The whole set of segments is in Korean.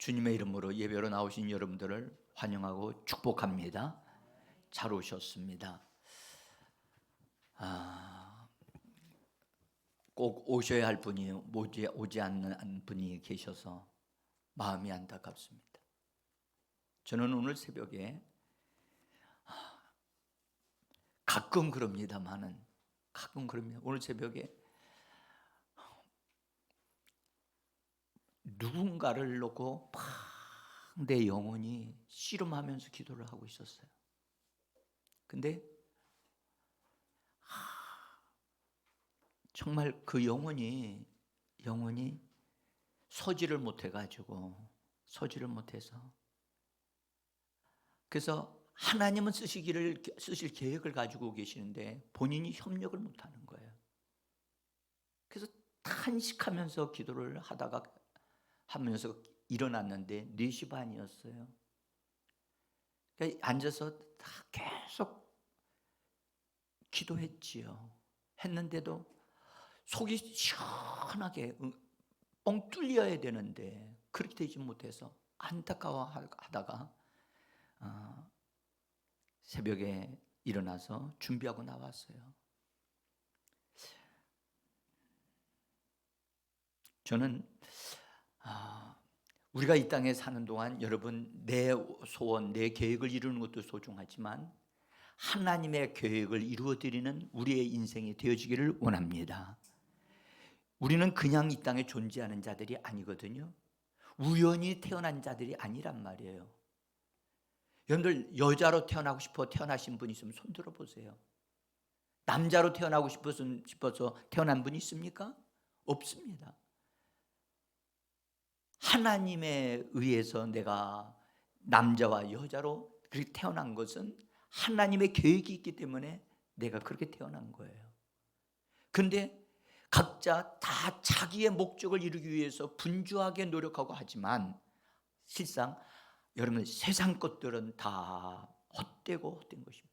주님의 이름으로 예배로 나오신 여러분들을 환영하고 축복합니다. 잘 오셨습니다. 꼭 오셔야 할 분이 오지 않는 분이 계셔서 마음이 안타깝습니다. 저는 오늘 새벽에 가끔 그럽니다만은 오늘 새벽에 누군가를 놓고 막 내 영혼이 씨름하면서 기도를 하고 있었어요. 근데 정말 그 영혼이 서지를 못해서 그래서 하나님은 쓰실 계획을 가지고 계시는데 본인이 협력을 못하는 거예요. 그래서 탄식하면서 기도를 하면서 일어났는데 4시 반이었어요. 그러니까 앉아서 다 계속 기도했지요. 했는데도 속이 시원하게 뻥 뚫려야 되는데 그렇게 되지 못해서 안타까워하다가 새벽에 일어나서 준비하고 나왔어요. 저는 우리가 이 땅에 사는 동안 여러분 내 소원, 내 계획을 이루는 것도 소중하지만 하나님의 계획을 이루어드리는 우리의 인생이 되어지기를 원합니다. 우리는 그냥 이 땅에 존재하는 자들이 아니거든요. 우연히 태어난 자들이 아니란 말이에요. 여러분들 여자로 태어나고 싶어 태어나신 분 있으면 손 들어보세요. 남자로 태어나고 싶어서 태어난 분이 있습니까? 없습니다. 하나님에 의해서 내가 남자와 여자로 그렇게 태어난 것은 하나님의 계획이 있기 때문에 내가 그렇게 태어난 거예요. 그런데 각자 다 자기의 목적을 이루기 위해서 분주하게 노력하고 하지만 실상 여러분 세상 것들은 다 헛된 것입니다.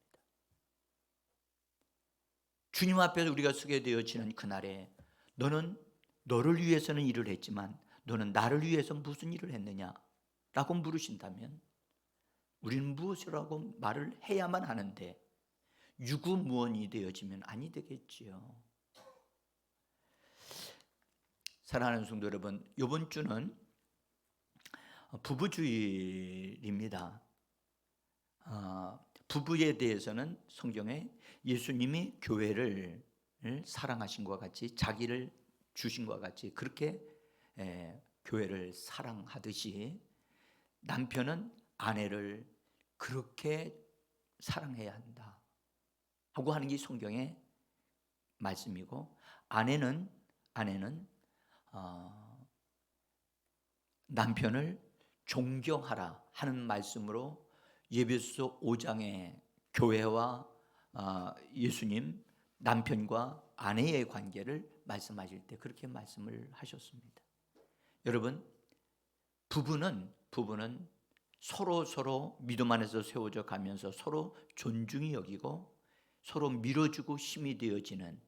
주님 앞에서 우리가 서게 되어지는 그날에 너는 너를 위해서는 일을 했지만 너는 나를 위해서 무슨 일을 했느냐 라고 물으신다면 우리는 무엇이라고 말을 해야만 하는데 유구무원이 되어지면 아니 되겠지요. 사랑하는 성도 여러분, 이번 주는 부부주일입니다. 부부에 대해서는 성경에 예수님이 교회를 사랑하신 것과 같이 자기를 주신 것과 같이 그렇게 교회를 사랑하듯이 남편은 아내를 그렇게 사랑해야 한다 하고 하는 게 성경의 말씀이고 아내는 남편을 존경하라 하는 말씀으로 예배소 5장의 교회와 예수님 남편과 아내의 관계를 말씀하실 때 그렇게 말씀을 하셨습니다. 여러분 부부는 서로 믿음 안에서 세워져 가면서 서로 존중이 여기고 서로 밀어주고 힘이 되어지는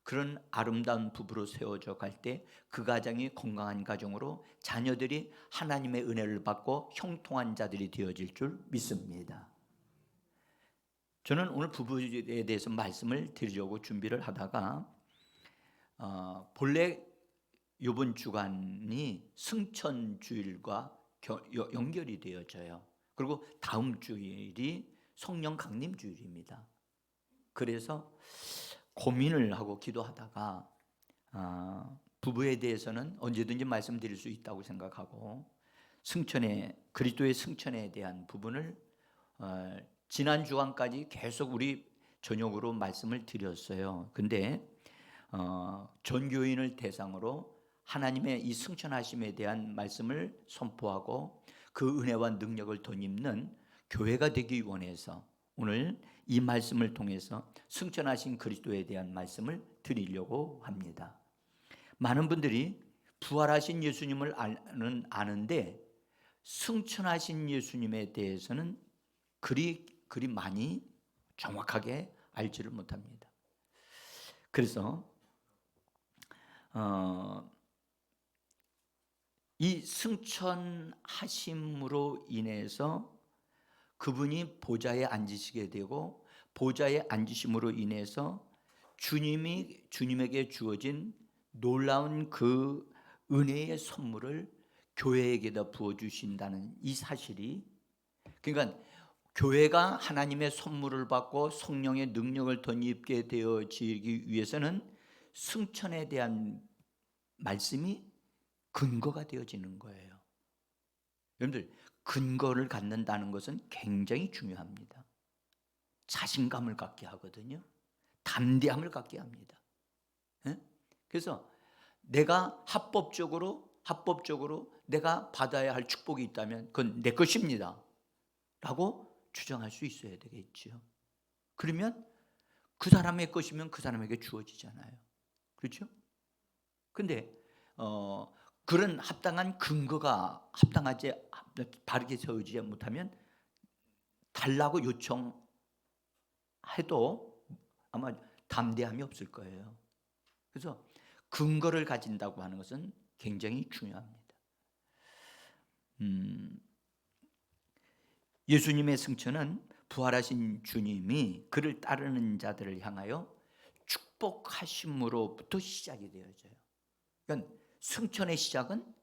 그런 아름다운 부부로 세워져 갈 때 그 가정이 건강한 가정으로 자녀들이 하나님의 은혜를 받고 형통한 자들이 되어질 줄 믿습니다. 저는 오늘 부부에 대해서 말씀을 드리려고 준비를 하다가 본래 이번 주간이 승천주일과 연결이 되어져요. 그리고 다음 주일이 성령 강림 주일입니다. 그래서 고민을 하고 기도하다가 부부에 대해서는 언제든지 말씀드릴 수 있다고 생각하고 그리스도의 승천에 대한 부분을 지난 주간까지 계속 우리 저녁으로 말씀을 드렸어요. 근데 전교인을 대상으로 하나님의 이 승천하심에 대한 말씀을 선포하고 그 은혜와 능력을 덧입는 교회가 되기 원해서 오늘 이 말씀을 통해서 승천하신 그리스도에 대한 말씀을 드리려고 합니다. 많은 분들이 부활하신 예수님을 아는데 승천하신 예수님에 대해서는 그리 많이 정확하게 알지를 못합니다. 그래서 이 승천하심으로 인해서 그분이 보좌에 앉으시게 되고, 보좌에 앉으심으로 인해서 주님에게 주어진 놀라운 그 은혜의 선물을 교회에게다 부어주신다는 이 사실이, 그러니까 교회가 하나님의 선물을 받고 성령의 능력을 덧입게 되어지기 위해서는 승천에 대한 말씀이 근거가 되어지는 거예요. 여러분들, 근거를 갖는다는 것은 굉장히 중요합니다. 자신감을 갖게 하거든요. 담대함을 갖게 합니다. 그래서 내가 합법적으로 내가 받아야 할 축복이 있다면 그건 내 것입니다 라고 주장할 수 있어야 되겠죠. 그러면 그 사람의 것이면 그 사람에게 주어지잖아요. 그렇죠? 근데 그런 합당한 근거가 바르게 세워지지 못하면 달라고 요청해도 아마 담대함이 없을 거예요. 그래서 근거를 가진다고 하는 것은 굉장히 중요합니다. 예수님의 승천은 부활하신 주님이 그를 따르는 자들을 향하여 축복하심으로부터 시작이 되어져요. 그러니까 승천의 시작은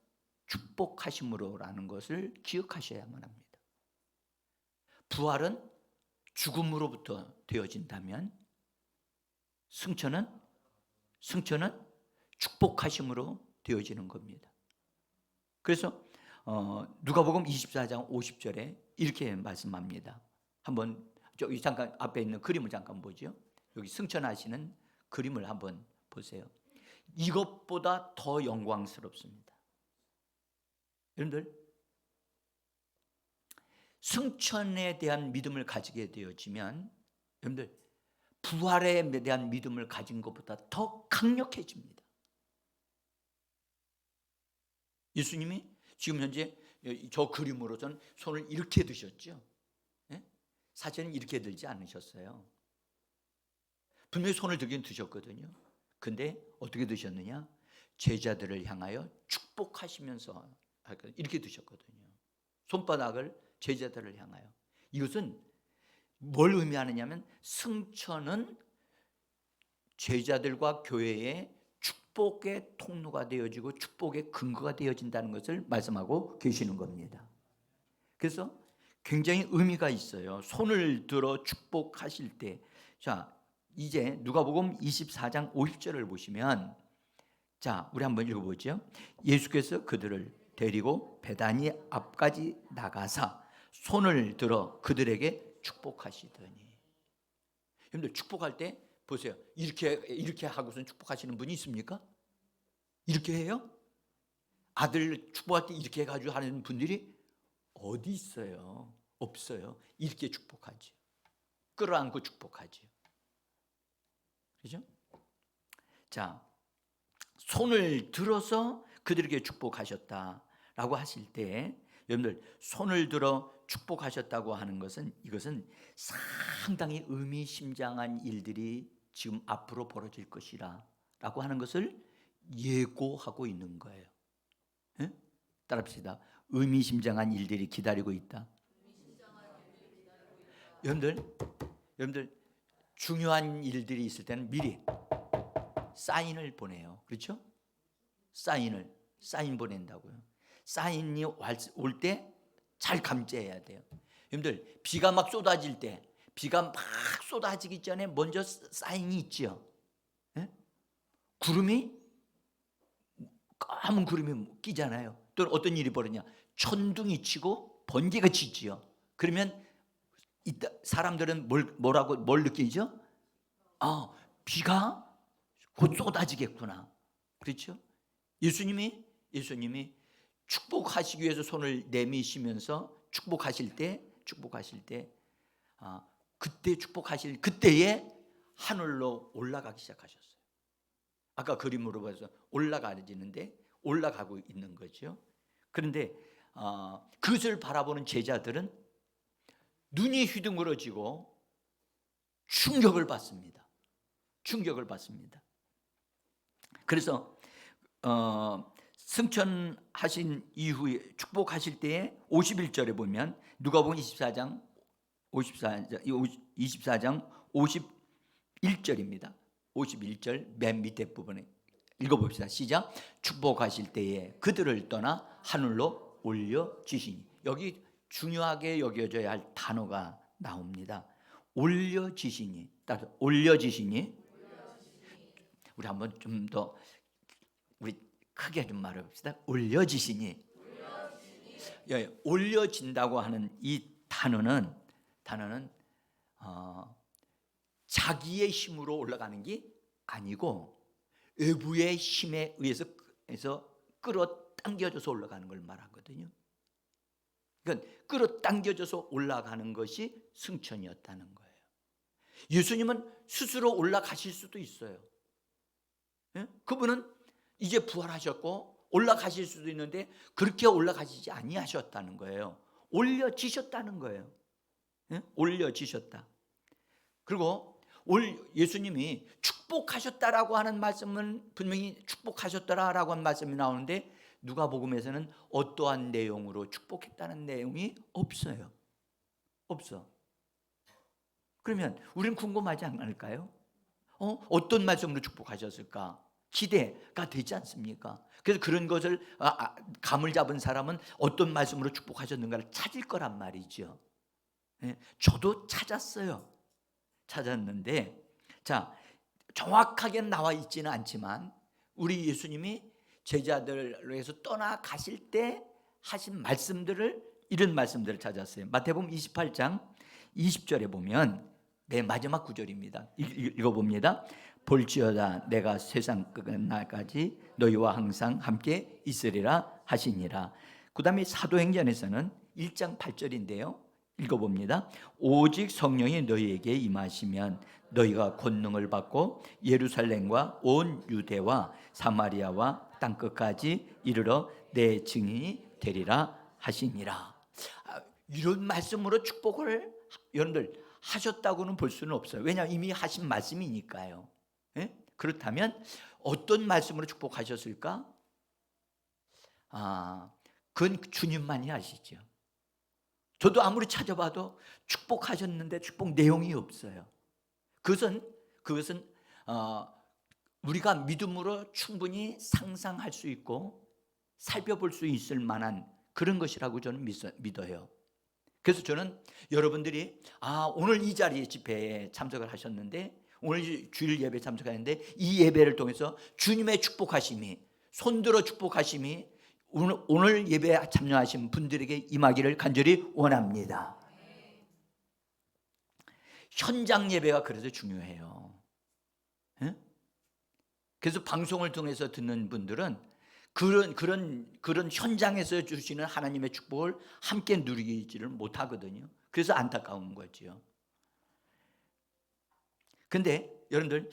축복하심으로라는 것을 기억하셔야만 합니다. 부활은 죽음으로부터 되어진다면 승천은 축복하심으로 되어지는 겁니다. 그래서 누가복음 24장 50절에 이렇게 말씀합니다. 한번 저기 잠깐 앞에 있는 그림을 잠깐 보죠. 여기 승천하시는 그림을 한번 보세요. 이것보다 더 영광스럽습니다. 여러분들, 승천에 대한 믿음을 가지게 되어지면 여러분들 부활에 대한 믿음을 가진 것보다 더 강력해집니다. 예수님이 지금 현재 저 그림으로선 손을 이렇게 드셨죠. 사실은 이렇게 들지 않으셨어요. 분명히 손을 들긴 드셨거든요. 근데 어떻게 드셨느냐? 제자들을 향하여 축복하시면서 이렇게 드셨거든요. 손바닥을 제자들을 향하여. 이것은 뭘 의미하느냐면 승천은 제자들과 교회의 축복의 통로가 되어지고 축복의 근거가 되어진다는 것을 말씀하고 계시는 겁니다. 그래서 굉장히 의미가 있어요. 손을 들어 축복하실 때, 자, 이제 누가복음 24장 50절을 보시면, 자, 우리 한번 읽어보죠. 예수께서 그들을 데리고 베다니 앞까지 나가사 손을 들어 그들에게 축복하시더니. 여러분들 축복할 때 보세요. 이렇게 하고선 축복하시는 분이 있습니까? 이렇게 해요? 아들 축복할 때 이렇게 해가지고 하는 분들이 어디 있어요? 없어요. 이렇게 축복하지. 끌어안고 축복하지. 그죠? 자, 손을 들어서 그들에게 축복하셨다라고 하실 때, 여러분들 손을 들어 축복하셨다고 하는 것은, 이것은 상당히 의미심장한 일들이 지금 앞으로 벌어질 것이라고 하는 것을 예고하고 있는 거예요. 네? 따라합시다. 의미심장한 일들이 기다리고 있다. 여러분들 중요한 일들이 있을 때는 미리 사인을 보내요. 그렇죠? 사인 보낸다고요. 사인이 올 때 잘 감지해야 돼요. 여러분들 비가 막 쏟아질 때, 비가 막 쏟아지기 전에 먼저 사인이 있죠. 네? 까만 구름이 끼잖아요. 또 어떤 일이 벌어지냐? 천둥이 치고 번개가 치지요. 그러면 사람들은 뭘 느끼죠? 비가 곧 쏟아지겠구나. 그렇죠? 예수님이 축복하시기 위해서 손을 내미시면서 축복하실 때 그때 축복하실 그때에 하늘로 올라가기 시작하셨어요. 아까 그림으로 봐서 올라가지는데 올라가고 있는 거죠. 그런데 그것을 바라보는 제자들은 눈이 휘둥그러지고 충격을 받습니다. 그래서 승천하신 이후에 축복하실 때에 51절에 보면 누가복음 24장 51절입니다. 51절 맨 밑에 부분에 읽어봅시다. 시작. 축복하실 때에 그들을 떠나 하늘로 올려주시니. 여기 중요하게 여겨져야 할 단어가 나옵니다. 올려주시니. 따라서 올려주시니. 우리 한번 좀 더 우리 크게 좀 말해봅시다. 올려지시니. 올려진다고 하는 이 단어는 자기의 힘으로 올라가는 게 아니고 외부의 힘에 의해서 끌어당겨져서 올라가는 걸 말하거든요. 그러니까 끌어당겨져서 올라가는 것이 승천이었다는 거예요. 예수님은 스스로 올라가실 수도 있어요. 그분은 이제 부활하셨고 올라가실 수도 있는데 그렇게 올라가시지 아니하셨다는 거예요. 올려지셨다는 거예요. 올려지셨다. 그리고 예수님이 축복하셨다라고 하는 말씀은 분명히 축복하셨더라라고 하는 말씀이 나오는데 누가복음에서는 어떠한 내용으로 축복했다는 내용이 없어요. 없어. 그러면 우리는 궁금하지 않을까요? 어떤 말씀으로 축복하셨을까? 기대가 되지 않습니까? 그래서 그런 것을 감을 잡은 사람은 어떤 말씀으로 축복하셨는가를 찾을 거란 말이죠. 저도 찾았는데 자, 정확하게 나와 있지는 않지만 우리 예수님이 제자들을 위해서 떠나가실 때 하신 말씀들을, 이런 말씀들을 찾았어요. 마태복음 28장 20절에 보면 맨 마지막 구절입니다. 읽어봅니다. 볼지어다 내가 세상 끝날까지 너희와 항상 함께 있으리라 하시니라. 그 다음에 사도행전에서는 1장 8절인데요. 읽어봅니다. 오직 성령이 너희에게 임하시면 너희가 권능을 받고 예루살렘과 온 유대와 사마리아와 땅끝까지 이르러 내 증인이 되리라 하시니라. 이런 말씀으로 축복을 여러분들 하셨다고는 볼 수는 없어요. 왜냐하면 이미 하신 말씀이니까요. 그렇다면 어떤 말씀으로 축복하셨을까? 그건 주님만이 아시죠. 저도 아무리 찾아봐도 축복하셨는데 축복 내용이 없어요. 그것은 우리가 믿음으로 충분히 상상할 수 있고 살펴볼 수 있을 만한 그런 것이라고 저는 믿어요. 그래서 저는 여러분들이 오늘 이 자리에 집회에 참석을 하셨는데, 오늘 주일 예배에 참석하는데 이 예배를 통해서 주님의 축복하심이, 손들어 축복하심이 오늘 예배에 참여하신 분들에게 임하기를 간절히 원합니다. 현장 예배가 그래서 중요해요. 그래서 방송을 통해서 듣는 분들은 그런 현장에서 주시는 하나님의 축복을 함께 누리지를 못하거든요. 그래서 안타까운 거죠. 근데 여러분들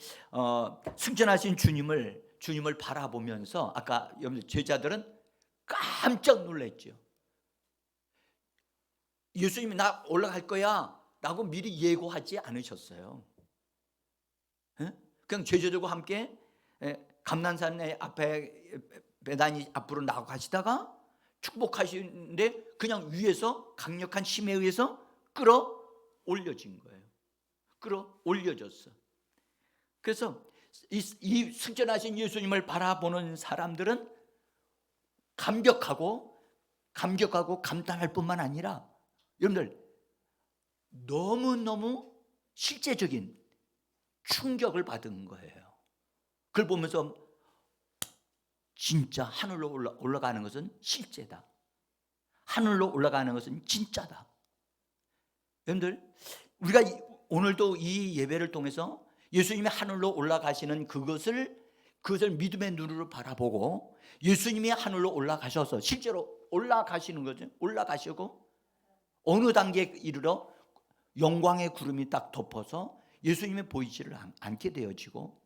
승천하신 주님을 바라보면서 아까 여러분들 제자들은 깜짝 놀랐죠. 예수님이 나 올라갈 거야 라고 미리 예고하지 않으셨어요. 그냥 제자들과 함께 감난산 앞에 베다니 앞으로 나가시다가 축복하시는데 그냥 위에서 강력한 힘에 의해서 끌어올려진 거예요. 끌어올려졌어. 그래서 이 승천하신 예수님을 바라보는 사람들은 감격하고 감탄할 뿐만 아니라 여러분들 너무너무 실제적인 충격을 받은 거예요. 그걸 보면서 진짜 하늘로 올라가는 것은 실제다. 하늘로 올라가는 것은 진짜다. 여러분들 우리가 오늘도 이 예배를 통해서 예수님이 하늘로 올라가시는 그것을 믿음의 눈으로 바라보고 예수님이 하늘로 올라가셔서 실제로 올라가시는 거죠. 올라가시고 어느 단계에 이르러 영광의 구름이 딱 덮어서 예수님이 보이지를 않게 되어지고,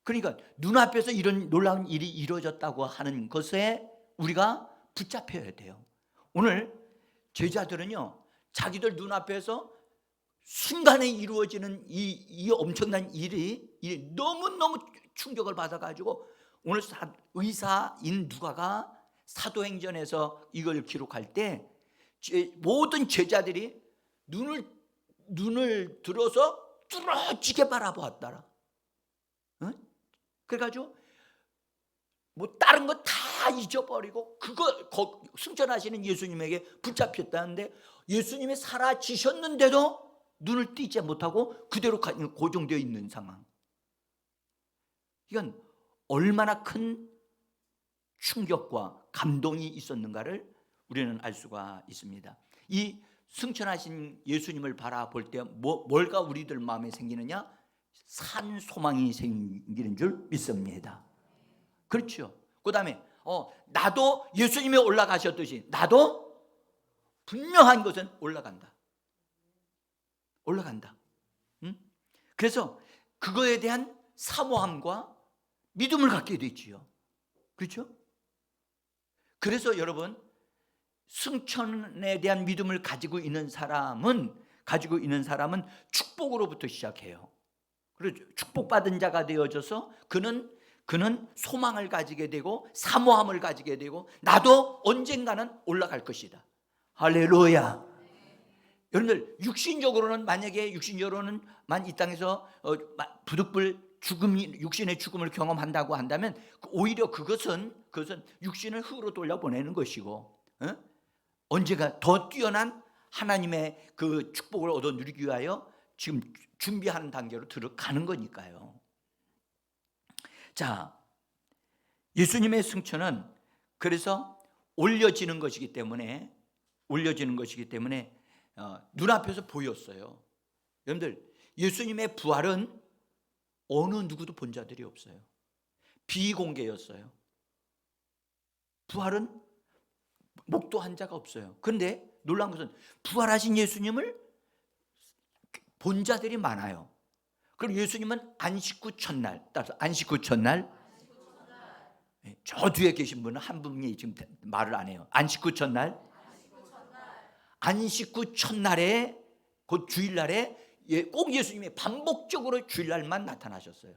그러니까 눈앞에서 이런 놀라운 일이 이루어졌다고 하는 것에 우리가 붙잡혀야 돼요. 오늘 제자들은요, 자기들 눈앞에서 순간에 이루어지는 이 엄청난 일이 너무너무 충격을 받아가지고 오늘 의사인 누가가 사도행전에서 이걸 기록할 때 모든 제자들이 눈을 들어서 뚫어지게 바라보았더라. 응? 그래가지고 뭐 다른 거 다 잊어버리고 그거 승천하시는 예수님에게 붙잡혔다는데, 예수님이 사라지셨는데도 눈을 띄지 못하고 그대로 고정되어 있는 상황. 이건 얼마나 큰 충격과 감동이 있었는가를 우리는 알 수가 있습니다. 이 승천하신 예수님을 바라볼 때 뭘가 우리들 마음에 생기느냐? 산 소망이 생기는 줄 믿습니다. 그렇죠. 그 다음에 나도 예수님이 올라가셨듯이 나도 분명한 것은 올라간다. 응? 그래서 그거에 대한 사모함과 믿음을 갖게 되지요. 그렇죠? 그래서 여러분, 승천에 대한 믿음을 가지고 있는 사람은 축복으로부터 시작해요. 그렇죠? 축복받은 자가 되어져서 그는 소망을 가지게 되고 사모함을 가지게 되고 나도 언젠가는 올라갈 것이다. 할렐루야. 여러분들, 육신적으로는 이 땅에서 부득불 육신의 죽음을 경험한다고 한다면 오히려 그것은 육신을 흙으로 돌려보내는 것이고, 언제가 더 뛰어난 하나님의 그 축복을 얻어 누리기 위하여 지금 준비하는 단계로 들어가는 거니까요. 자, 예수님의 승천은 그래서 올려지는 것이기 때문에 눈앞에서 보였어요. 여러분들, 예수님의 부활은 어느 누구도 본 자들이 없어요. 비공개였어요. 부활은 목도한 자가 없어요. 그런데 놀라운 것은 부활하신 예수님을 본 자들이 많아요. 그리고 예수님은 안식구 첫날, 따라서 안식구 첫날, 저 뒤에 계신 분은 한 분이 지금 말을 안 해요. 안식구 첫날에 곧 주일날에 꼭 예수님이 반복적으로 주일날만 나타나셨어요.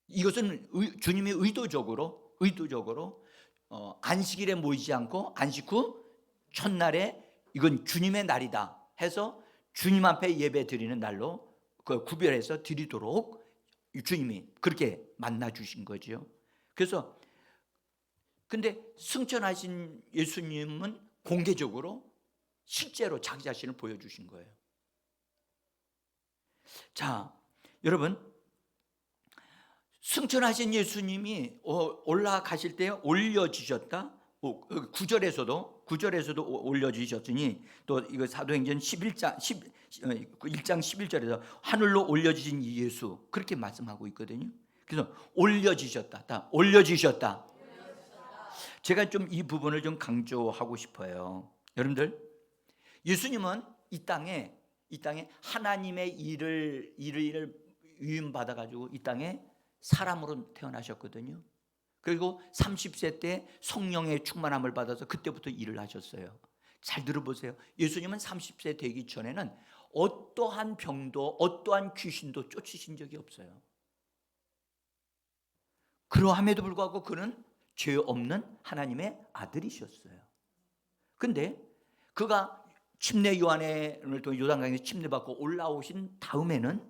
이것은 주님이 의도적으로 안식일에 모이지 않고 안식 후 첫날에 이건 주님의 날이다 해서 주님 앞에 예배 드리는 날로 구별해서 드리도록 주님이 그렇게 만나 주신 거죠. 그래서 근데 승천하신 예수님은 공개적으로 실제로 자기 자신을 보여주신 거예요. 자, 여러분, 승천하신 예수님이 올라가실 때 올려지셨다. 9절에서도 올려지셨으니, 또 이거 사도행전 1장 11절에서 하늘로 올려지신 예수 그렇게 말씀하고 있거든요. 그래서 올려지셨다. 제가 좀 이 부분을 좀 강조하고 싶어요. 여러분들, 예수님은 이 땅에 하나님의 일을 위임 받아 가지고 이 땅에 사람으로 태어나셨거든요. 그리고 30세 때 성령의 충만함을 받아서 그때부터 일을 하셨어요. 잘 들어보세요. 예수님은 30세 되기 전에는 어떠한 병도 어떠한 귀신도 쫓으신 적이 없어요. 그러함에도 불구하고 그는 죄 없는 하나님의 아들이셨어요. 근데 그가 침례 요한을 통해 요단강에서 침례받고 올라오신 다음에는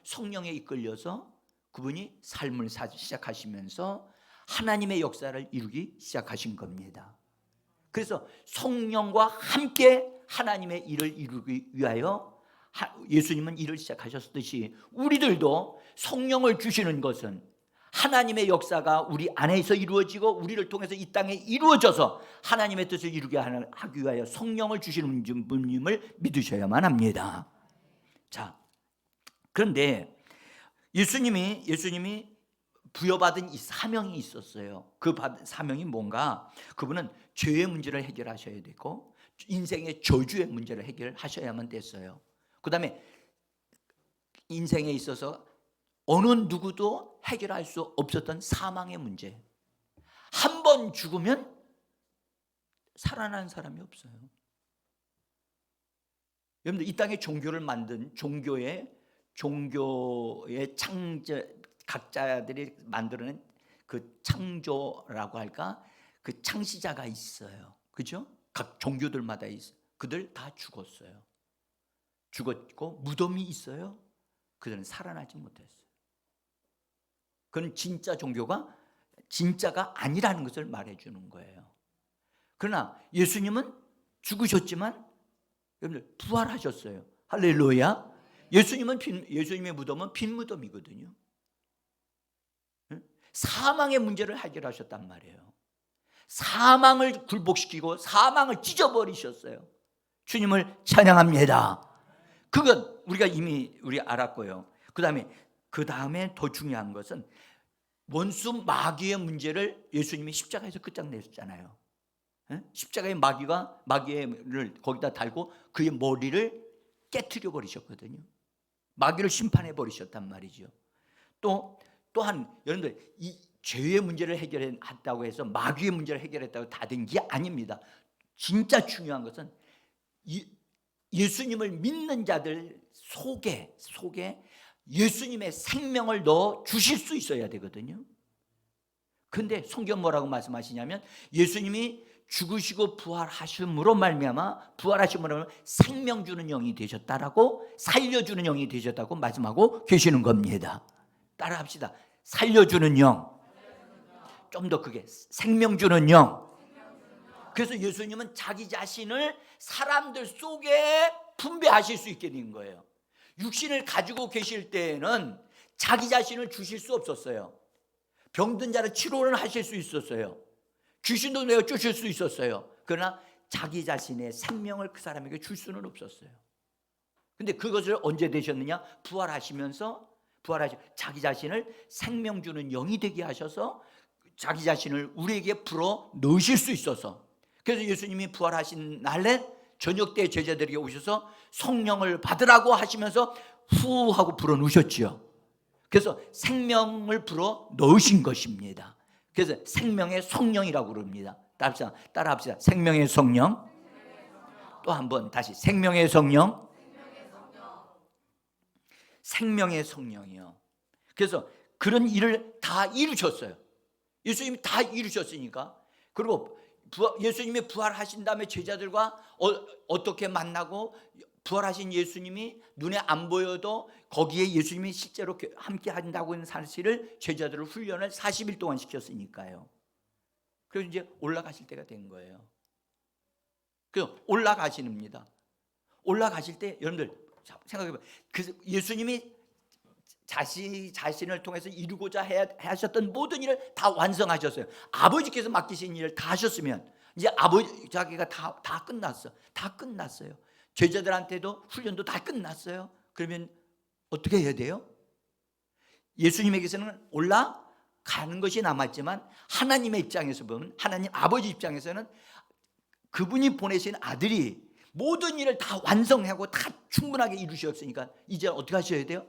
성령에 이끌려서 그분이 삶을 시작하시면서 하나님의 역사를 이루기 시작하신 겁니다. 그래서 성령과 함께 하나님의 일을 이루기 위하여 예수님은 일을 시작하셨듯이 우리들도 성령을 주시는 것은 하나님의 역사가 우리 안에서 이루어지고 우리를 통해서 이 땅에 이루어져서 하나님의 뜻을 이루게 하기 위하여 성령을 주시는 분임을 믿으셔야만 합니다. 자, 그런데 예수님이 부여받은 이 사명이 있었어요. 그 사명이 뭔가? 그분은 죄의 문제를 해결하셔야 되고 인생의 저주의 문제를 해결하셔야만 됐어요. 그 다음에 인생에 있어서 어느 누구도 해결할 수 없었던 사망의 문제. 한 번 죽으면 살아나는 사람이 없어요. 여러분들, 이 땅에 종교를 만든 종교의 각자들이 만들어낸 그 창조라고 할까, 그 창시자가 있어요. 그죠? 각 종교들마다 있어요. 그들 다 죽었어요. 죽었고 무덤이 있어요. 그들은 살아나지 못했어요. 그건 진짜 종교가 진짜가 아니라는 것을 말해주는 거예요. 그러나 예수님은 죽으셨지만 여러분들 부활하셨어요. 할렐루야. 예수님의 무덤은 빈 무덤이거든요. 사망의 문제를 해결하셨단 말이에요. 사망을 굴복시키고 사망을 찢어버리셨어요. 주님을 찬양합니다. 그건 우리가 이미 알았고요. 그 다음에 더 중요한 것은 원수 마귀의 문제를 예수님이 십자가에서 끝장내셨잖아요. 십자가의 마귀를 거기다 달고 그의 머리를 깨트려 버리셨거든요. 마귀를 심판해 버리셨단 말이죠. 또한 여러분들 이 죄의 문제를 해결했다고 해서 마귀의 문제를 해결했다고 다 된 게 아닙니다. 진짜 중요한 것은 예수님을 믿는 자들 속에 예수님의 생명을 넣어 주실 수 있어야 되거든요. 그런데 성경 뭐라고 말씀하시냐면 예수님이 죽으시고 부활하심으로 말미암아 생명 주는 영이 되셨다라고, 살려주는 영이 되셨다고 말씀하고 계시는 겁니다. 따라합시다. 살려주는 영, 좀 더 크게 생명 주는 영. 그래서 예수님은 자기 자신을 사람들 속에 분배하실 수 있게 된 거예요. 육신을 가지고 계실 때에는 자기 자신을 주실 수 없었어요. 병든 자를 치료를 하실 수 있었어요. 귀신도 내어 쫓을 수 있었어요. 그러나 자기 자신의 생명을 그 사람에게 줄 수는 없었어요. 근데 그것을 언제 되셨느냐? 부활하시면서 자기 자신을 생명 주는 영이 되게 하셔서 자기 자신을 우리에게 불어 넣으실 수 있어서, 그래서 예수님이 부활하신 날에 저녁 때 제자들에게 오셔서 성령을 받으라고 하시면서 후 하고 불어 넣으셨지요. 그래서 생명을 불어 넣으신 것입니다. 그래서 생명의 성령이라고 그럽니다. 따라합시다. 생명의 성령. 또 한번 다시 생명의 성령. 생명의 성령이요. 그래서 그런 일을 다 이루셨어요. 예수님이 다 이루셨으니까. 그리고 예수님이 부활하신 다음에 제자들과 어떻게 만나고, 부활하신 예수님이 눈에 안 보여도 거기에 예수님이 실제로 함께 한다고 하는 사실을 제자들을 훈련을 40일 동안 시켰으니까요. 그래서 이제 올라가실 때가 된 거예요. 그래서 올라가십니다. 올라가실 때 여러분들 생각해봐요. 그래서 예수님이 자신을 통해서 이루고자 하셨던 모든 일을 다 완성하셨어요. 아버지께서 맡기신 일을 다 하셨으면 이제 아버지 자기가 다 끝났어. 다 끝났어요. 제자들한테도 훈련도 다 끝났어요. 그러면 어떻게 해야 돼요? 예수님에게서는 올라가는 것이 남았지만 하나님의 입장에서 보면, 하나님 아버지 입장에서는 그분이 보내신 아들이 모든 일을 다 완성하고 다 충분하게 이루셨으니까 이제 어떻게 하셔야 돼요?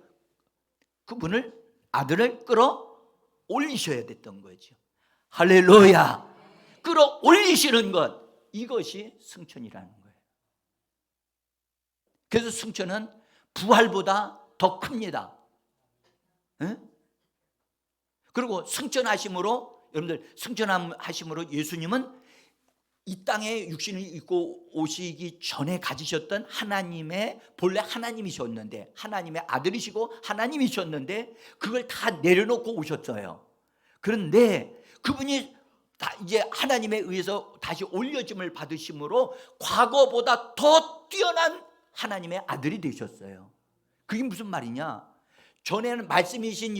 그분을, 아들을 끌어올리셔야 됐던 거죠. 할렐루야. 끌어올리시는 것, 이것이 승천이라는 거예요. 그래서 승천은 부활보다 더 큽니다. 그리고 승천하심으로, 여러분들 승천하심으로 예수님은 이 땅에 육신을 입고 오시기 전에 가지셨던 하나님의, 본래 하나님이셨는데, 하나님의 아들이시고 하나님이셨는데 그걸 다 내려놓고 오셨어요. 그런데 그분이 다 이제 하나님에 의해서 다시 올려짐을 받으심으로 과거보다 더 뛰어난 하나님의 아들이 되셨어요. 그게 무슨 말이냐? 전에는 말씀이신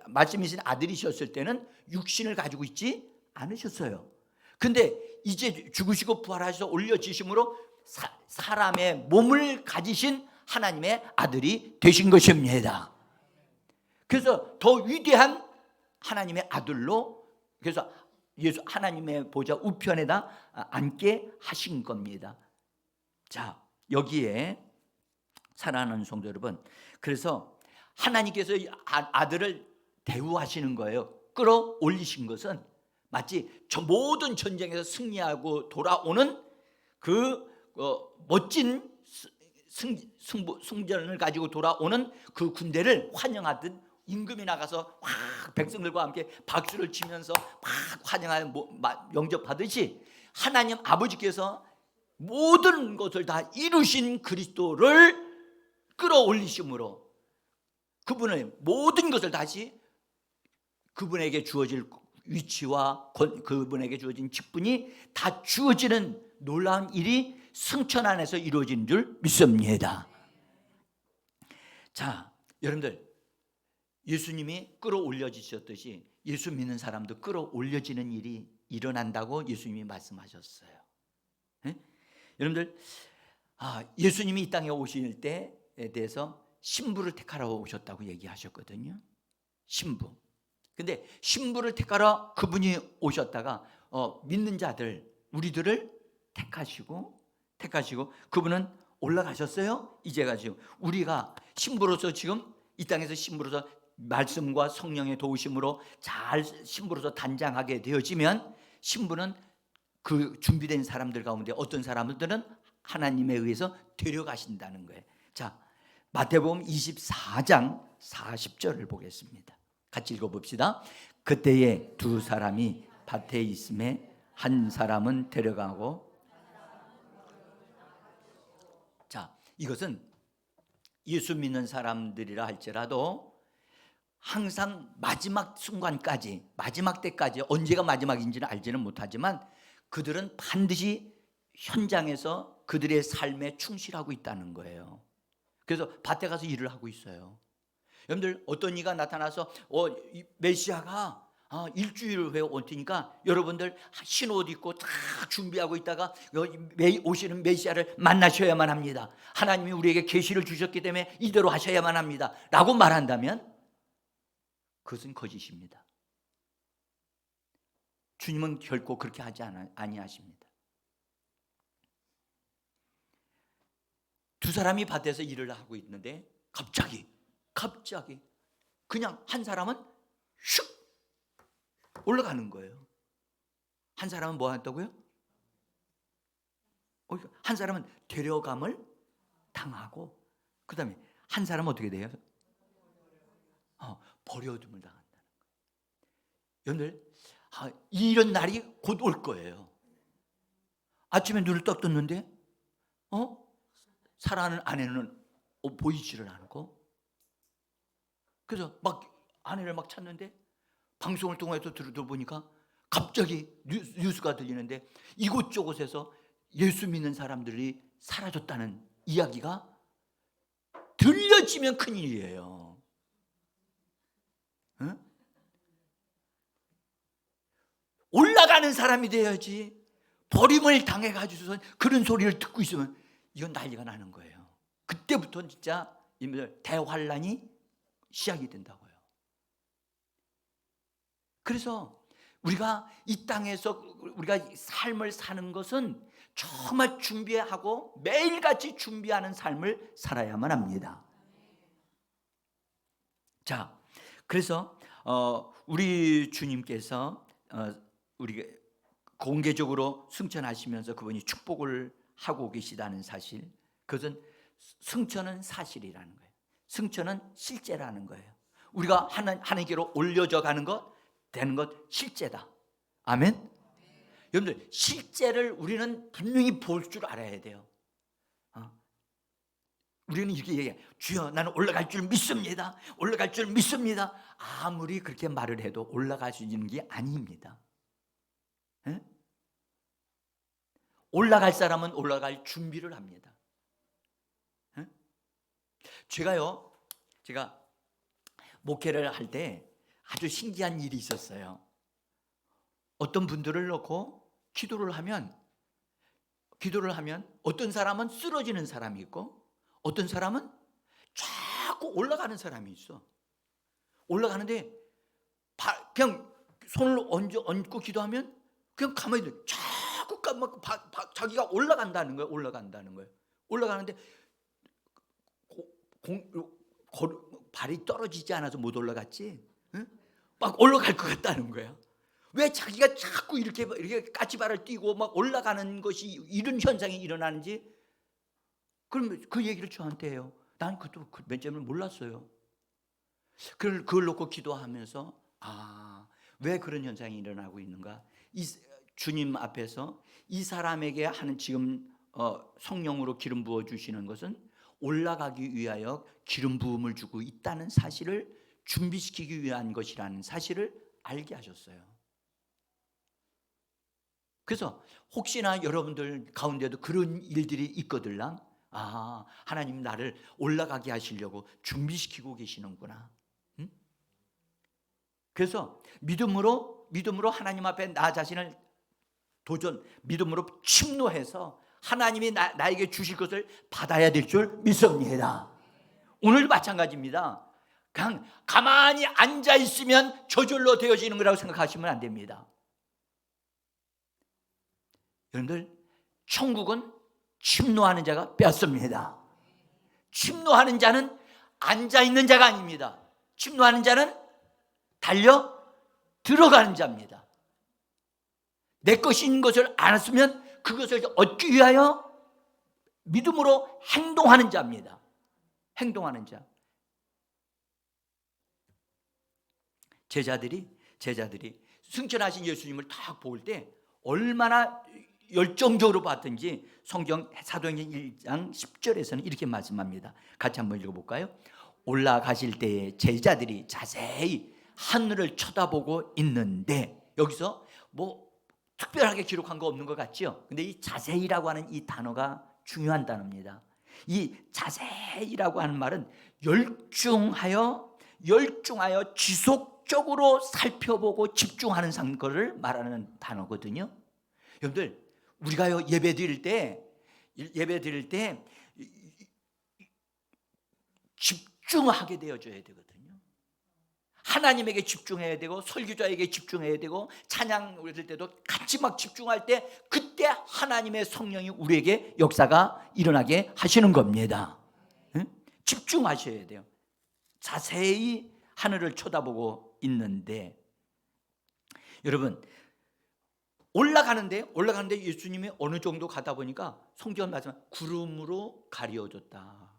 말씀이신 아들이셨을 때는 육신을 가지고 있지 않으셨어요. 근데 이제 죽으시고 부활하셔서 올려지심으로 사람의 몸을 가지신 하나님의 아들이 되신 것입니다. 그래서 더 위대한 하나님의 아들로, 그래서 예수 하나님의 보좌 우편에다 앉게 하신 겁니다. 자, 여기에 사랑하는 성도 여러분, 그래서 하나님께서 아들을 대우하시는 거예요. 끌어올리신 것은 마치 저 모든 전쟁에서 승리하고 돌아오는 그 멋진 승전을 가지고 돌아오는 그 군대를 환영하듯 임금이 나가서 확 백성들과 함께 박수를 치면서 막 환영하여 영접하듯이 하나님 아버지께서 모든 것을 다 이루신 그리스도를 끌어올리심으로 그분의 모든 것을 다시 그분에게 주어질 위치와 그분에게 주어진 직분이 다 주어지는 놀라운 일이 승천 안에서 이루어진 줄 믿습니다. 자, 여러분들, 예수님이 끌어올려지셨듯이 예수 믿는 사람도 끌어올려지는 일이 일어난다고 예수님이 말씀하셨어요. 네? 여러분들, 예수님이 이 땅에 오실 때에 대해서 신부를 택하러 오셨다고 얘기하셨거든요. 신부. 근데 신부를 택하러 그분이 오셨다가 믿는 자들, 우리들을 택하시고 그분은 올라가셨어요. 이제가 지금 우리가 신부로서 지금 이 땅에서 신부로서 말씀과 성령의 도우심으로 잘 신부로서 단장하게 되어지면 신부는 그 준비된 사람들 가운데 어떤 사람들은 하나님에 의해서 데려가신다는 거예요. 자, 마태복음 24장 40절을 보겠습니다. 같이 읽어봅시다. 그때에 두 사람이 밭에 있음에 한 사람은 데려가고, 자, 이것은 예수 믿는 사람들이라 할지라도 항상 마지막 순간까지, 마지막 때까지, 언제가 마지막인지는 알지는 못하지만 그들은 반드시 현장에서 그들의 삶에 충실하고 있다는 거예요. 그래서 밭에 가서 일을 하고 있어요. 여러분들, 어떤 이가 나타나서 메시아가 일주일 후에 올 테니까 여러분들 흰 옷 입고 다 준비하고 있다가 오시는 메시아를 만나셔야만 합니다. 하나님이 우리에게 계시를 주셨기 때문에 이대로 하셔야만 합니다 라고 말한다면 그것은 거짓입니다. 주님은 결코 그렇게 하지 아니하십니다. 두 사람이 밭에서 일을 하고 있는데 갑자기 그냥 한 사람은 슉 올라가는 거예요. 한 사람은 뭐 했다고요? 한 사람은 데려감을 당하고, 그 다음에 한 사람은 어떻게 돼요? 버려둠을 당한다는 거예요. 여러분들, 이런 날이 곧 올 거예요. 아침에 눈을 떡 떴는데 사랑하는 아내는 보이지를 않고, 그래서 막 아내를 막 찾는데 방송을 통해서 들어보니까 갑자기 뉴스가 들리는데 이곳저곳에서 예수 믿는 사람들이 사라졌다는 이야기가 들려지면 큰일이에요. 응? 올라가는 사람이 돼야지. 버림을 당해가지고 그런 소리를 듣고 있으면 이건 난리가 나는 거예요. 그때부터 진짜 대환란이 시작이 된다고요. 그래서 우리가 이 땅에서 우리가 삶을 사는 것은 정말 준비하고 매일같이 준비하는 삶을 살아야만 합니다. 자, 그래서 우리 주님께서 우리가 공개적으로 승천하시면서 그분이 축복을 하고 계시다는 사실, 그것은 승천은 사실이라는 거예요. 승천은 실제라는 거예요. 우리가 하나님께로 올려져 가는 것, 되는 것 실제다. 아멘. 여러분들, 실제를 우리는 분명히 볼 줄 알아야 돼요. 우리는 이렇게 얘기해. 주여, 나는 올라갈 줄 믿습니다. 올라갈 줄 믿습니다. 아무리 그렇게 말을 해도 올라갈 수 있는 게 아닙니다. 에? 올라갈 사람은 올라갈 준비를 합니다. 에? 제가 목회를 할 때 아주 신기한 일이 있었어요. 어떤 분들을 놓고 기도를 하면 어떤 사람은 쓰러지는 사람이 있고 어떤 사람은 자꾸 올라가는 사람이 있어. 올라가는데 그냥 손을 얹고 기도하면 그냥 가만히 있어. 자꾸 자기가 올라간다는 거예요. 올라가는데 발이 떨어지지 않아서 못 올라갔지. 응? 막 올라갈 것 같다는 거야. 왜 자기가 자꾸 이렇게 까치발을 뛰고 막 올라가는 것이 이런 현상이 일어나는지, 그럼 그 얘기를 저한테 해요. 난 그것도 맨 처음에 몰랐어요. 그걸 놓고 기도하면서 왜 그런 현상이 일어나고 있는가? 주님 앞에서 이 사람에게 하는 지금 성령으로 기름 부어 주시는 것은 올라가기 위하여 기름 부음을 주고 있다는 사실을 준비시키기 위한 것이라는 사실을 알게 하셨어요. 그래서 혹시나 여러분들 가운데도 그런 일들이 있거들랑 하나님 나를 올라가게 하시려고 준비시키고 계시는구나. 그래서 믿음으로 하나님 앞에 나 자신을 믿음으로 침노해서 하나님이 나에게 주실 것을 받아야 될 줄 믿습니다. 오늘 마찬가지입니다. 그냥 가만히 앉아 있으면 저절로 되어지는 거라고 생각하시면 안 됩니다. 여러분들, 천국은 침노하는 자가 빼앗습니다. 침노하는 자는 앉아 있는 자가 아닙니다. 침노하는 자는 달려 들어가는 자입니다. 내 것인 것을 알았으면 그것을 얻기 위하여 믿음으로 행동하는 자입니다. 행동하는 자. 제자들이 승천하신 예수님을 딱 볼 때 얼마나 열정적으로 봤든지 성경 사도행전 1장 10절에서는 이렇게 말씀합니다. 같이 한번 읽어볼까요? 올라가실 때에 제자들이 자세히 하늘을 쳐다보고 있는데, 여기서 뭐 특별하게 기록한 거 없는 것 같죠? 근데 이 자세히라고 하는 이 단어가 중요한 단어입니다. 이 자세히라고 하는 말은 열중하여 지속적으로 살펴보고 집중하는 상거를 말하는 단어거든요. 여러분들, 우리가요 예배 드릴 때 집중하게 되어줘야 되거든요. 하나님에게 집중해야 되고 설교자에게 집중해야 되고 찬양 드릴 때도 같이 막 집중할 때 그때 하나님의 성령이 우리에게 역사가 일어나게 하시는 겁니다. 집중하셔야 돼요. 자세히 하늘을 쳐다보고 있는데, 여러분, 올라가는데 예수님이 어느 정도 가다 보니까 성경 말씀 구름으로 가려졌다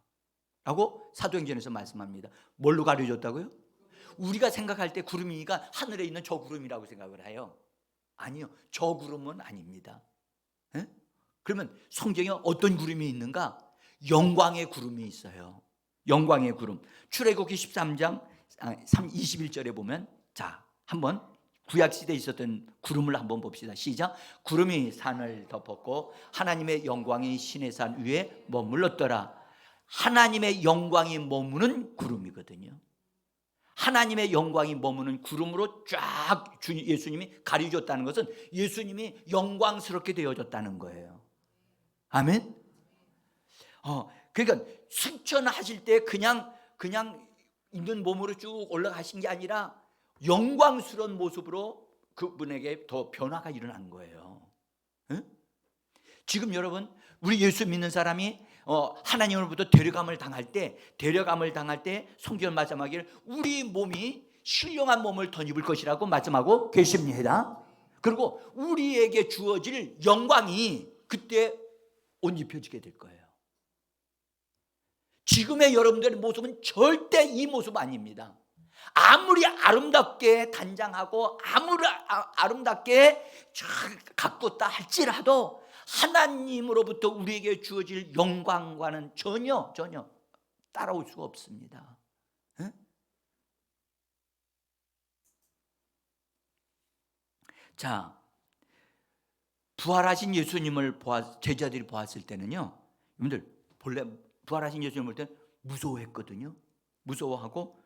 라고 사도행전에서 말씀합니다. 뭘로 가려졌다고요? 우리가 생각할 때 구름이니까 하늘에 있는 저 구름이라고 생각을 해요. 아니요, 저 구름은 아닙니다. 그러면 성경에 어떤 구름이 있는가? 영광의 구름이 있어요. 영광의 구름. 출애굽기 13장 21절에 보면, 자, 한번 구약시대에 있었던 구름을 한번 봅시다. 시작. 구름이 산을 덮었고 하나님의 영광이 시내산 위에 머물렀더라. 하나님의 영광이 머무는 구름이거든요. 하나님의 영광이 머무는 구름으로 쫙 예수님이 가려졌다는 것은 예수님이 영광스럽게 되어졌다는 거예요. 아멘. 그러니까 승천하실 때 그냥 있는 몸으로 쭉 올라가신 게 아니라 영광스러운 모습으로 그분에게 더 변화가 일어난 거예요. 지금 여러분, 우리 예수 믿는 사람이 하나님으로부터 데려감을 당할 때 성경 말씀하기를 우리 몸이 신령한 몸을 덧입을 것이라고 말씀하고 계십니다. 그리고 우리에게 주어질 영광이 그때 옷 입혀지게 될 거예요. 지금의 여러분들의 모습은 절대 이 모습 아닙니다. 아무리 아름답게 단장하고 아무리 아름답게 가꿨다 할지라도 하나님으로부터 우리에게 주어질 영광과는 전혀 따라올 수가 없습니다. 자, 부활하신 예수님을 제자들이 보았을 때는요, 여러분들 본래 부활하신 예수님을 볼 때 무서워했거든요. 무서워하고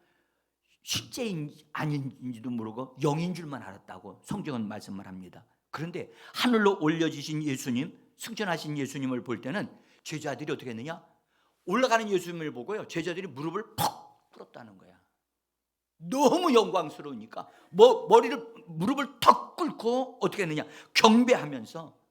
실제인지 아닌지도 모르고 영인 줄만 알았다고 성경은 말씀을 합니다. 그런데 하늘로 올려지신 예수님, 승천하신 예수님을 볼 때는 제자들이 어떻게 했느냐? 올라가는 예수님을 보고요, 제자들이 무릎을 퍽 꿇었다는 거야. 너무 영광스러우니까 무릎을 턱 꿇고 어떻게 했느냐? 경배하면서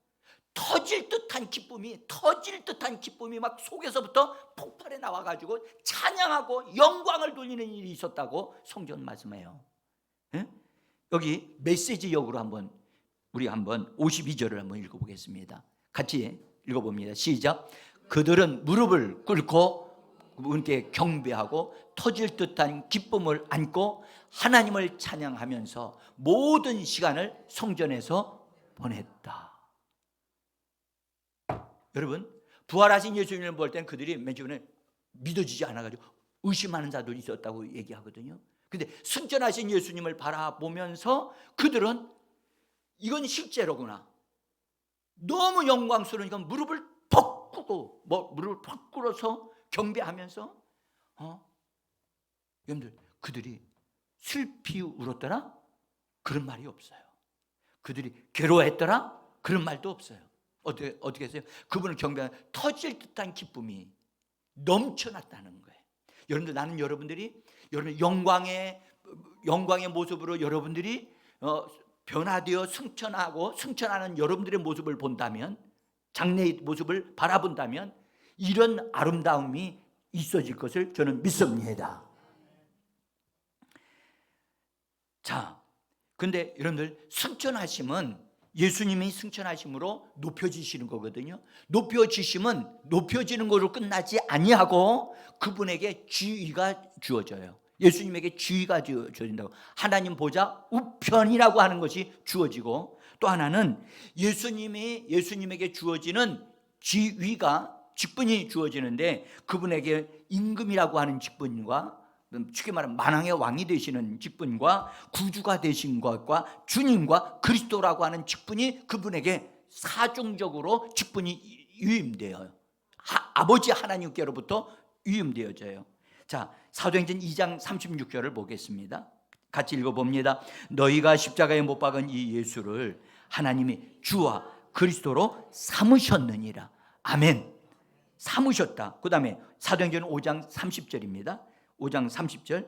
터질 듯한 기쁨이 막 속에서부터 폭발해 나와가지고 찬양하고 영광을 돌리는 일이 있었다고 성경은 말씀해요. 여기 메시지역으로 우리 한번 52절을 한번 읽어보겠습니다. 같이 읽어봅니다. 시작. 그들은 무릎을 꿇고 그분께 경배하고 터질 듯한 기쁨을 안고 하나님을 찬양하면서 모든 시간을 성전에서 보냈다. 여러분, 부활하신 예수님을 볼 때는 그들이 맨 처음에 믿어지지 않아가지고 의심하는 자들이 있었다고 얘기하거든요. 근데 승천하신 예수님을 바라보면서 그들은 이건 실제로구나, 너무 영광스러우니까 무릎을 퍽 꿇고, 무릎을 퍽 꿇어서 경배하면서, 여러분들, 그들이 슬피 울었더라? 그런 말이 없어요. 그들이 괴로워했더라? 그런 말도 없어요. 어떻게 했어요? 그분을 경배하는 터질 듯한 기쁨이 넘쳐났다는 거예요. 여러분들, 나는 여러분들이 여러분 영광의 모습으로 여러분들이 변화되어 승천하는 여러분들의 모습을 본다면, 장래의 모습을 바라본다면 이런 아름다움이 있어질 것을 저는 믿습니다. 자, 근데 여러분들, 승천하심은 예수님이 승천하심으로 높여지시는 거거든요. 높여지는 것으로 끝나지 아니하고 그분에게 지위가 주어져요. 예수님에게 지위가 주어진다고. 하나님 보좌 우편이라고 하는 것이 주어지고, 또 하나는 예수님에게 주어지는 직분이 주어지는데, 그분에게 임금이라고 하는 직분과, 쉽게 말하면 만왕의 왕이 되시는 직분과 구주가 되신 것과 주님과 그리스도라고 하는 직분이 그분에게 사중적으로 직분이 위임되어요. 아버지 하나님께로부터 위임되어져요. 자, 사도행전 2장 36절을 보겠습니다. 같이 읽어봅니다. 너희가 십자가에 못 박은 이 예수를 하나님이 주와 그리스도로 삼으셨느니라. 아멘. 삼으셨다. 그 다음에 사도행전 5장 30절입니다. 5장 30절.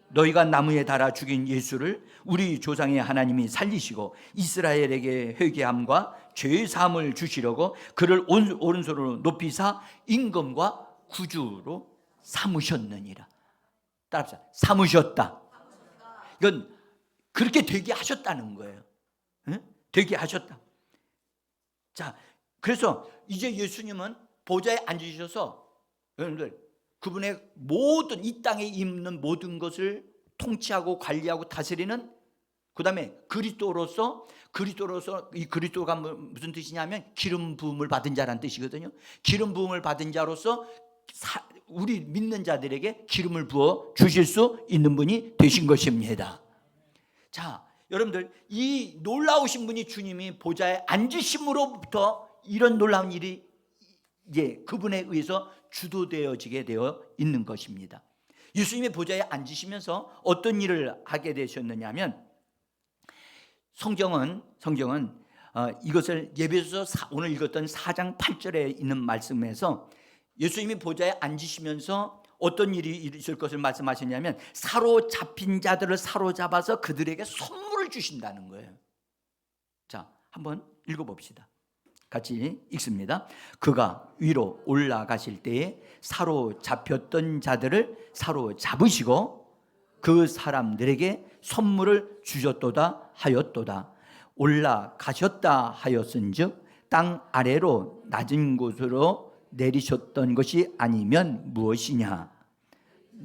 너희가 나무에 달아 죽인 예수를 우리 조상의 하나님이 살리시고 이스라엘에게 회개함과 죄 사함을 주시려고 그를 오른손으로 높이사 임금과 구주로 삼으셨느니라. 따라합시다. 삼으셨다. 이건 그렇게 되게 하셨다는 거예요. 응? 되게 하셨다. 자, 그래서 이제 예수님은 보좌에 앉으셔서, 여러분들, 그분의 모든 이 땅에 있는 모든 것을 통치하고 관리하고 다스리는, 그 다음에 그리스도로서 이 그리스도가 무슨 뜻이냐면 기름 부음을 받은 자라는 뜻이거든요. 기름 부음을 받은 자로서 우리 믿는 자들에게 기름을 부어 주실 수 있는 분이 되신 것입니다. 자, 여러분들, 이 놀라우신 분이 주님이 보좌에 앉으심으로부터 이런 놀라운 일이 이제 그분에 의해서 주도되어지게 되어 있는 것입니다. 예수님이 보좌에 앉으시면서 어떤 일을 하게 되셨느냐면, 성경은 이것을 예배소서 오늘 읽었던 4장 8절에 있는 말씀에서 예수님이 보좌에 앉으시면서 어떤 일이 있을 것을 말씀하셨냐면, 사로잡힌 자들을 사로잡아서 그들에게 선물을 주신다는 거예요. 자, 한번 읽어봅시다. 같이 읽습니다. 그가 위로 올라가실 때에 사로잡혔던 자들을 사로잡으시고 그 사람들에게 선물을 주셨도다 하였도다. 올라가셨다 하였은즉 땅 아래로 낮은 곳으로 내리셨던 것이 아니면 무엇이냐.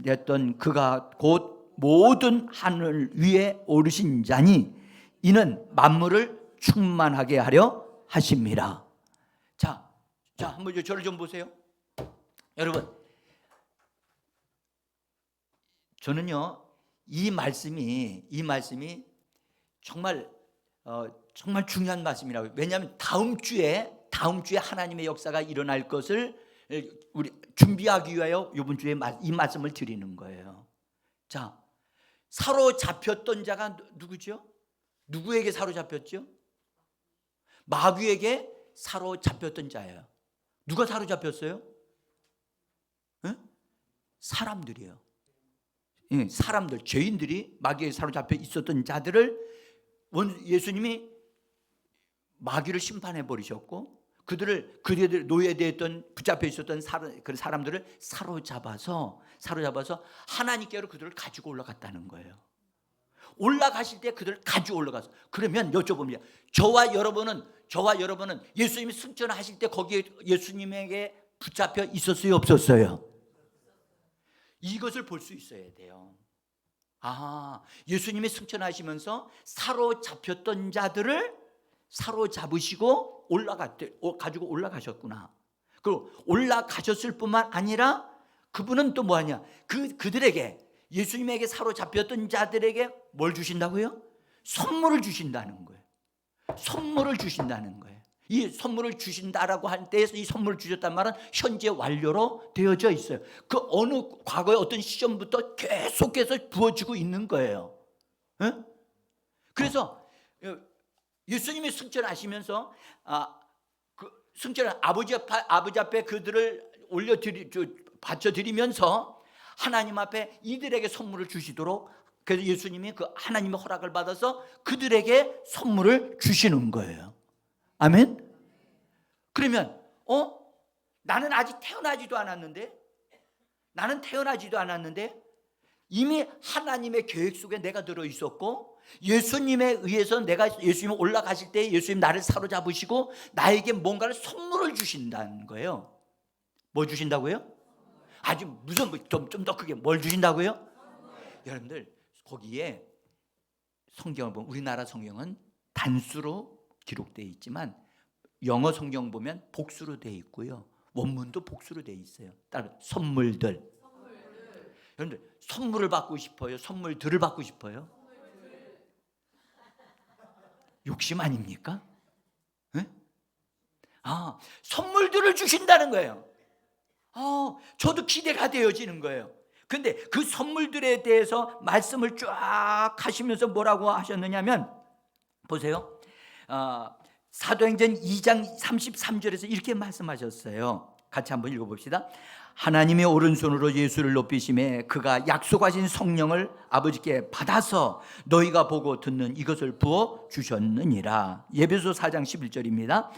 됐던 그가 곧 모든 하늘 위에 오르신 자니 이는 만물을 충만하게 하려 하십니다. 자, 한번 저를 좀 보세요. 여러분, 저는요, 이 말씀이 정말 중요한 말씀이라고요. 왜냐하면 다음 주에 하나님의 역사가 일어날 것을 우리 준비하기 위하여 이번 주에 이 말씀을 드리는 거예요. 자, 사로잡혔던 자가 누구죠? 누구에게 사로잡혔죠? 마귀에게 사로잡혔던 자예요. 누가 사로잡혔어요? 사람들이에요. 사람들, 죄인들이 마귀에게 사로잡혀 있었던 자들을 예수님이 마귀를 심판해 버리셨고, 그들을 노예되었던, 붙잡혀 있었던 그 사람들을 사로잡아서 하나님께로 그들을 가지고 올라갔다는 거예요. 올라가실 때 그들을 가지고 올라가서, 그러면 여쭤봅니다. 저와 여러분은 예수님이 승천하실 때 거기에 예수님에게 붙잡혀 있었어요, 없었어요? 이것을 볼 수 있어야 돼요. 예수님이 승천하시면서 사로잡혔던 자들을 사로잡으시고 가지고 올라가셨구나. 그리고 올라가셨을 뿐만 아니라 그분은 또 뭐하냐, 그들에게, 예수님에게 사로잡혔던 자들에게 뭘 주신다고요? 선물을 주신다는 거예요. 선물을 주신다는 거예요. 이 선물을 주신다라고 할 때에서 이 선물을 주셨단 말은 현재 완료로 되어져 있어요. 그 어느 과거의 어떤 시점부터 계속해서 부어지고 있는 거예요. 그래서 예수님이 승천하시면서 승천한 아버지 앞에 그들을 바쳐드리면서 하나님 앞에 이들에게 선물을 주시도록, 그래서 예수님이 그 하나님의 허락을 받아서 그들에게 선물을 주시는 거예요. 아멘. 그러면 나는 아직 태어나지도 않았는데 이미 하나님의 계획 속에 내가 들어 있었고, 예수님에 의해서 내가 예수님 올라가실 때 예수님 나를 사로잡으시고 나에게 뭔가를 선물을 주신다는 거예요. 뭐 주신다고요? 아주 무슨 좀 더 크게 뭘 주신다고요? 여러분들, 거기에 성경을 보면, 우리나라 성경은 단수로 기록되어 있지만 영어 성경 보면 복수로 되어 있고요, 원문도 복수로 되어 있어요. 따로 선물들. 여러분들, 선물을 받고 싶어요? 선물들을 받고 싶어요? 욕심 아닙니까? 네? 선물들을 주신다는 거예요. 저도 기대가 되어지는 거예요. 근데 그 선물들에 대해서 말씀을 쫙 하시면서 뭐라고 하셨느냐면, 보세요. 사도행전 2장 33절에서 이렇게 말씀하셨어요. 같이 한번 읽어봅시다. 하나님의 오른손으로 예수를 높이심에 그가 약속하신 성령을 아버지께 받아서 너희가 보고 듣는 이것을 부어 주셨느니라. 에베소 4장 11절입니다.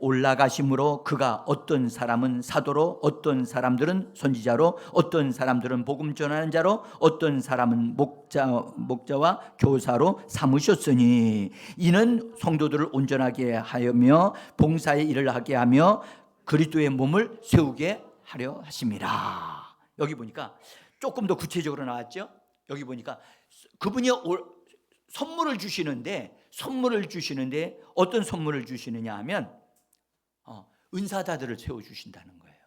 올라가심으로 그가 어떤 사람은 사도로, 어떤 사람들은 선지자로, 어떤 사람들은 복음 전하는 자로, 어떤 사람은 목자와 교사로 삼으셨으니 이는 성도들을 온전하게 하며 봉사의 일을 하게 하며 그리스도의 몸을 세우게 하려 하심이라. 여기 보니까 조금 더 구체적으로 나왔죠. 여기 보니까 그분이 선물을 주시는데 어떤 선물을 주시느냐 하면 은사자들을 세워주신다는 거예요.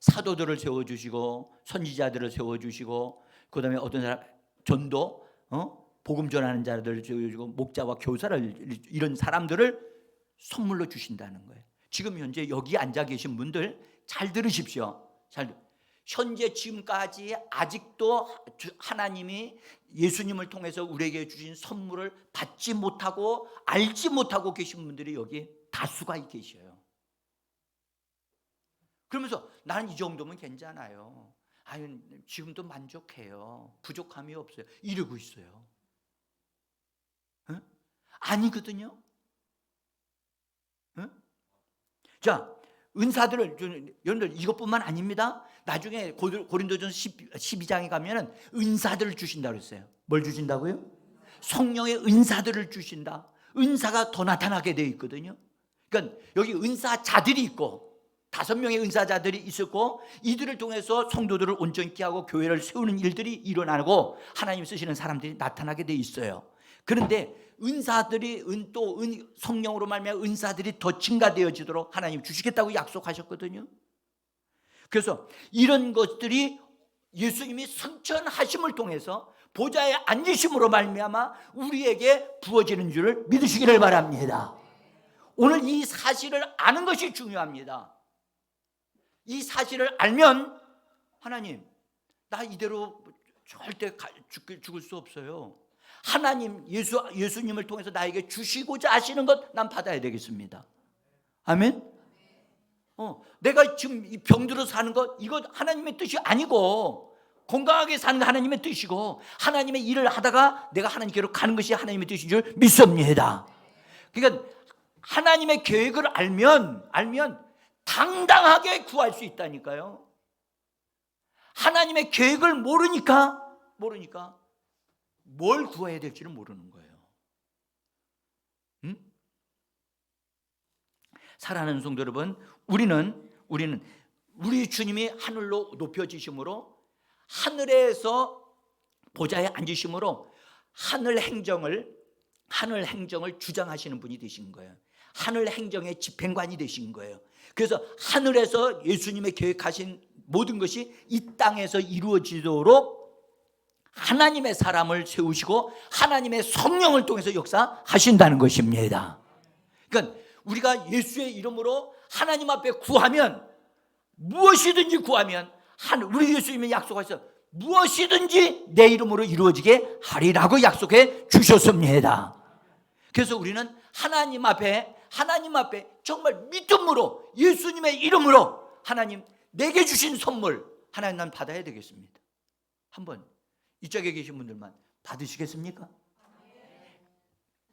사도들을 세워주시고 선지자들을 세워주시고, 그 다음에 어떤 사람 전도, 복음 전하는 자들을 세워주시고, 목자와 교사를, 이런 사람들을 선물로 주신다는 거예요. 지금 현재 여기 앉아 계신 분들 잘 들으십시오. 현재 지금까지 아직도 하나님이 예수님을 통해서 우리에게 주신 선물을 받지 못하고 알지 못하고 계신 분들이 여기 다수가 계셔요. 그러면서 나는 이 정도면 괜찮아요, 지금도 만족해요, 부족함이 없어요, 이러고 있어요. 아니거든요. 자, 은사들을, 여러분들 이것뿐만 아닙니다. 나중에 고린도전서 12장에 가면은 은사들을 주신다고 했어요. 뭘 주신다고요? 성령의 은사들을 주신다. 은사가 더 나타나게 되어 있거든요. 그러니까 여기 은사자들이 있고 5명의 은사자들이 있었고, 이들을 통해서 성도들을 온전케 하고 교회를 세우는 일들이 일어나고 하나님 쓰시는 사람들이 나타나게 돼 있어요. 그런데 은사들이 성령으로 말미암아 은사들이 더 증가되어지도록 하나님 주시겠다고 약속하셨거든요. 그래서 이런 것들이 예수님이 승천하심을 통해서 보좌에 앉으심으로 말미암아 우리에게 부어지는 줄을 믿으시기를 바랍니다. 오늘 이 사실을 아는 것이 중요합니다. 이 사실을 알면, 하나님, 나 이대로 절대 죽을 수 없어요. 하나님, 예수님을 통해서 나에게 주시고자 하시는 것 난 받아야 되겠습니다. 아멘. 내가 지금 이 병들어서 사는 것, 이거 하나님의 뜻이 아니고, 건강하게 사는 거 하나님의 뜻이고, 하나님의 일을 하다가 내가 하나님께로 가는 것이 하나님의 뜻인 줄 믿습니다. 그러니까 하나님의 계획을 알면 당당하게 구할 수 있다니까요. 하나님의 계획을 모르니까 뭘 구해야 될지를 모르는 거예요. 사랑하는 성도 여러분, 우리는 우리 주님이 하늘로 높여지심으로, 하늘에서 보좌에 앉으심으로 하늘 행정을 주장하시는 분이 되신 거예요. 하늘 행정의 집행관이 되신 거예요. 그래서 하늘에서 예수님의 계획하신 모든 것이 이 땅에서 이루어지도록 하나님의 사람을 세우시고 하나님의 성령을 통해서 역사하신다는 것입니다. 그러니까 우리가 예수의 이름으로 하나님 앞에 구하면, 무엇이든지 구하면, 우리 예수님이 약속하셔서 무엇이든지 내 이름으로 이루어지게 하리라고 약속해 주셨습니다. 그래서 우리는 하나님 앞에 정말 믿음으로, 예수님의 이름으로 하나님 내게 주신 선물, 하나님 난 받아야 되겠습니다. 한번 이쪽에 계신 분들만 받으시겠습니까?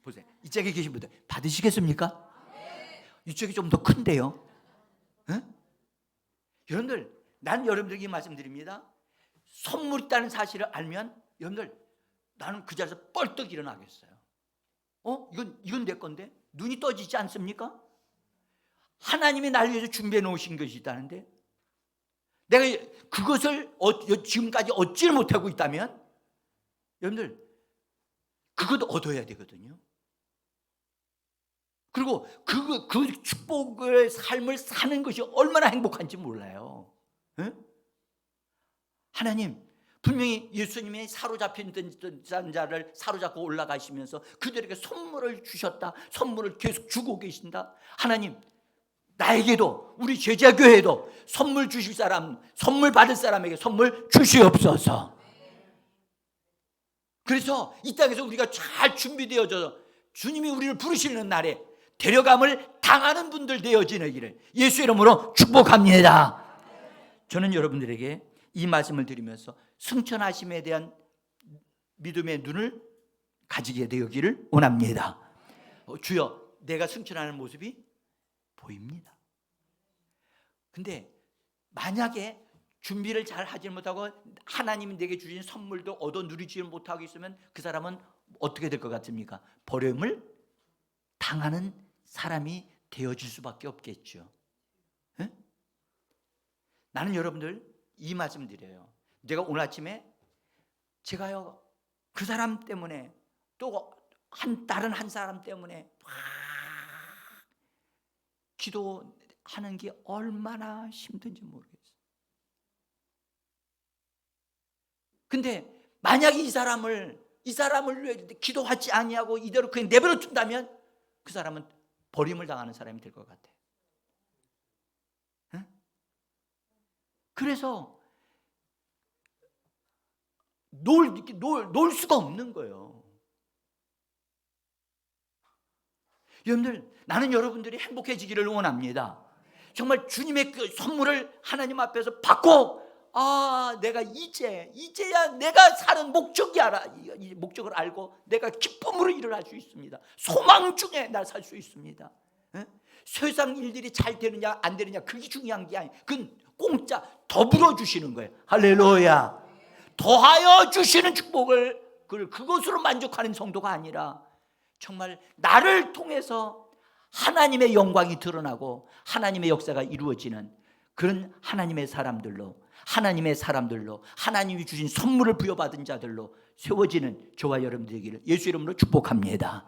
보세요. 이쪽에 계신 분들 받으시겠습니까? 이쪽이 좀 더 큰데요. 응? 여러분들, 난 여러분들에게 말씀드립니다. 선물 있다는 사실을 알면 여러분들, 나는 그 자리에서 뻘떡 일어나겠어요. 이건 내 건데? 눈이 떠지지 않습니까? 하나님이 날 위해서 준비해 놓으신 것이 있다는데, 내가 그것을 지금까지 얻지를 못하고 있다면 여러분들, 그것도 얻어야 되거든요. 그리고 그 축복의 삶을 사는 것이 얼마나 행복한지 몰라요. 응? 하나님 분명히 예수님이 사로잡힌 자를 사로잡고 올라가시면서 그들에게 선물을 주셨다. 선물을 계속 주고 계신다. 하나님, 나에게도, 우리 제자교회에도 선물 주실 사람, 선물 받을 사람에게 선물 주시옵소서. 그래서 이 땅에서 우리가 잘 준비되어져 주님이 우리를 부르시는 날에 데려감을 당하는 분들 되어지기를 예수 이름으로 축복합니다. 저는 여러분들에게 이 말씀을 드리면서 승천하심에 대한 믿음의 눈을 가지게 되기를 원합니다. 주여, 내가 승천하는 모습이 보입니다. 근데 만약에 준비를 잘 하지 못하고 하나님이 내게 주신 선물도 얻어 누리지 못하고 있으면 그 사람은 어떻게 될 것 같습니까? 버림을 당하는 사람이 되어질 수밖에 없겠죠. 네? 나는 여러분들 이 말씀 드려요. 내가 오늘 아침에 제가요, 그 사람 때문에 또 다른 한 사람 때문에 막 기도하는 게 얼마나 힘든지 모르겠어요. 근데 만약에 이 사람을 기도하지 아니하고 이대로 그냥 내버려 둔다면 그 사람은 버림을 당하는 사람이 될 것 같아요. 응? 그래서 놀 수가 없는 거예요. 여러분들, 나는 여러분들이 행복해지기를 원합니다. 정말 주님의 그 선물을 하나님 앞에서 받고, 내가 이제야 내가 사는 목적을 알고 내가 기쁨으로 일을 할 수 있습니다. 소망 중에 날 살 수 있습니다. 에? 세상 일들이 잘 되느냐 안 되느냐 그게 중요한 게 아니에요. 그건 공짜 더불어 주시는 거예요. 할렐루야. 더하여 주시는 축복을 그것으로 만족하는 성도가 아니라 정말 나를 통해서 하나님의 영광이 드러나고 하나님의 역사가 이루어지는 그런 하나님의 사람들로 하나님이 주신 선물을 부여받은 자들로 세워지는 저와 여러분들 되기를 예수 이름으로 축복합니다.